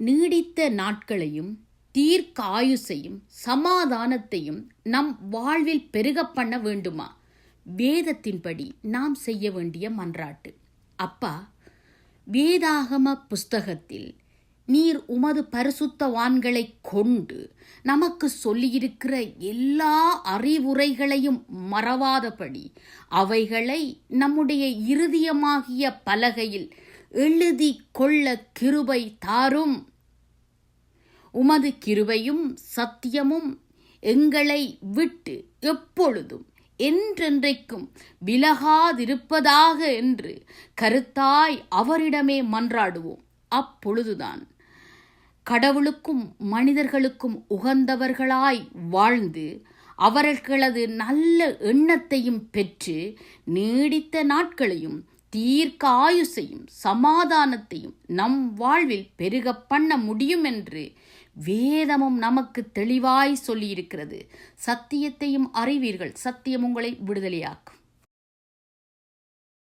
நீடித்த நாட்களையும் தீர்க்காயுசையும் சமாதானத்தையும் நம் வாழ்வில் பெருக பண்ண வேண்டுமா? வேதத்தின்படி நாம் செய்ய வேண்டிய மன்றாட்டு. அப்பா, வேதாகம புஸ்தகத்தில் நீர் உமது பரிசுத்தவான்களை கொண்டு நமக்கு சொல்லியிருக்கிற எல்லா அறிவுரைகளையும் மறவாதபடி அவைகளை நம்முடைய இருதயமாகிய பலகையில் எழுதி கொள்ள கிருபை தாரும். உமது கிருபையும் சத்தியமும் எங்களை விட்டு எப்பொழுதும் என்றென்றைக்கும் விலகாதிருப்பதாக என்று கருத்தாய் அவரிடமே மன்றாடுவோம். அப்பொழுதுதான் கடவுளுக்கும் மனிதர்களுக்கும் உகந்தவர்களாய் வாழ்ந்து அவர்களது நல்ல எண்ணத்தையும் பெற்று நீடித்த நாட்களையும் தீர்க்க ஆயுசையும் சமாதானத்தையும் நம் வாழ்வில் பெருக பண்ண முடியும் என்று வேதமும் நமக்கு தெளிவாய் சொல்லியிருக்கிறது. சத்தியத்தையும் அறிவீர்கள், சத்தியம் உங்களை விடுதலையாக்கும்.